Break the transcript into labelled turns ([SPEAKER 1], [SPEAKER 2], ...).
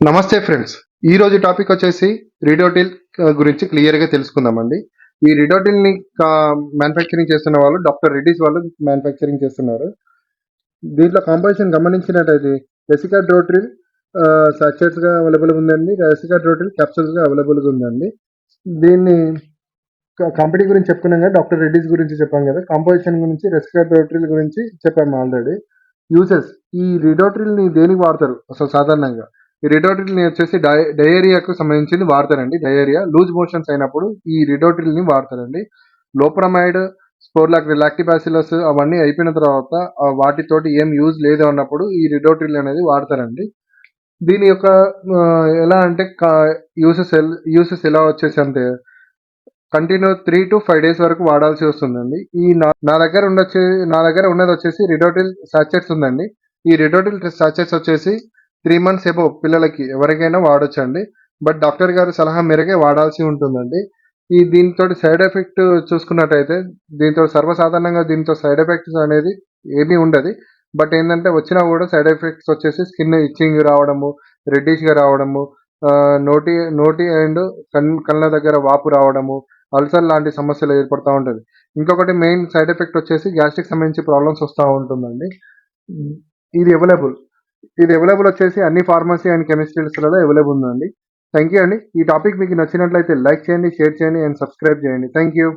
[SPEAKER 1] నమస్తే ఫ్రెండ్స్. ఈ రోజు టాపిక్ వచ్చేసి రిడోటిల్ గురించి క్లియర్‌గా తెలుసుకుందామండి. ఈ రిడోటిల్‌ని మ్యానుఫ్యాక్చరింగ్ చేస్తున్న వాళ్ళు డాక్టర్ రెడ్డీస్ వాళ్ళు మ్యానుఫ్యాక్చరింగ్ చేస్తున్నారు. దీంట్లో కాంపోజిషన్ గమనించినట్టయితే రెసికాడ్రోట్రిల్ సాచెట్స్‌గా అవైలబుల్‌గా ఉందండి. రెసికాడ్రోట్రిల్ క్యాప్సూల్స్‌గా అవైలబుల్‌గా ఉందండి. దీన్ని కంపెనీ గురించి చెప్పుకున్నాం కదా! డాక్టర్ రెడ్డీస్ గురించి చెప్పాం కదా! కాంపోజిషన్ గురించి రెసికాడ్రోట్రిల్ గురించి చెప్పాము ఆల్రెడీ. యూజెస్ ఈ రిడోట్రిల్‌ని దేనికి వాడతారు అసలు సాధారణంగా? ఈ రిడోట్రిల్‌ని వచ్చేసి డయేరియాకు సంబంధించింది వాడతారండి. డయేరియా, లూజ్ మోషన్స్ అయినప్పుడు ఈ రిడోట్రిల్‌ని వాడతారండి. లోప్రమైడ్, లాక్టిబాసిల్లస్ అవన్నీ అయిపోయిన తర్వాత వాటితోటి ఏం యూజ్ లేదు అన్నప్పుడు ఈ రిడోట్రిల్ అనేది వాడతారండి. దీని యొక్క ఎలా అంటే యూజెస్ ఎలా వచ్చేసంటే కంటిన్యూ 3-5 డేస్ వరకు వాడాల్సి వస్తుందండి. నా దగ్గర ఉన్నదొచ్చేసి రిడోటిల్ సాచెట్స్ ఉందండి. ఈ రిడోటిల్ సాచెట్స్ వచ్చేసి 3 మంత్స్ అబోవ్ పిల్లలకి ఎవరికైనా వాడొచ్చండి. బట్ డాక్టర్ గారి సలహా మేరకే వాడాల్సి ఉంటుందండి. దీనితోటి సైడ్ ఎఫెక్ట్ చూసుకున్నట్టయితే సర్వసాధారణంగా దీంతో సైడ్ ఎఫెక్ట్స్ అనేది ఏమీ ఉండదు. బట్ ఏందంటే వచ్చినా గూడా సైడ్ ఎఫెక్ట్స్ వచ్చేసి స్కిన్ ఇచ్చింగ్ రావడము, రెడ్డిష్‌గా రావడము, నోటి నోటి అండ్ కళ్ళ దగ్గర వాపు రావడము, అల్సర్ లాంటి సమస్యలు ఏర్పడతా ఉంటది. ఇంకొకటి మెయిన్ సైడ్ ఎఫెక్ట్ వచ్చేసి గ్యాస్ట్రిక్ సంబంధించి ప్రాబ్లమ్స్ వస్తా ఉంటుందండి. హ్మ్. ఇది అవైలబుల్. ఇది అవైలబుల్ వచ్చేసి అన్ని ఫార్మసీ అండ్ కెమిస్ట్రీస్‌లలో అవైలబుల్ ఉందండి. థాంక్ యూ అండి. ఈ టాపిక్ మీకు నచ్చినట్లయితే లైక్ చేయండి, షేర్ చేయండి అండ్ సబ్స్క్రైబ్ చేయండి. Thank you.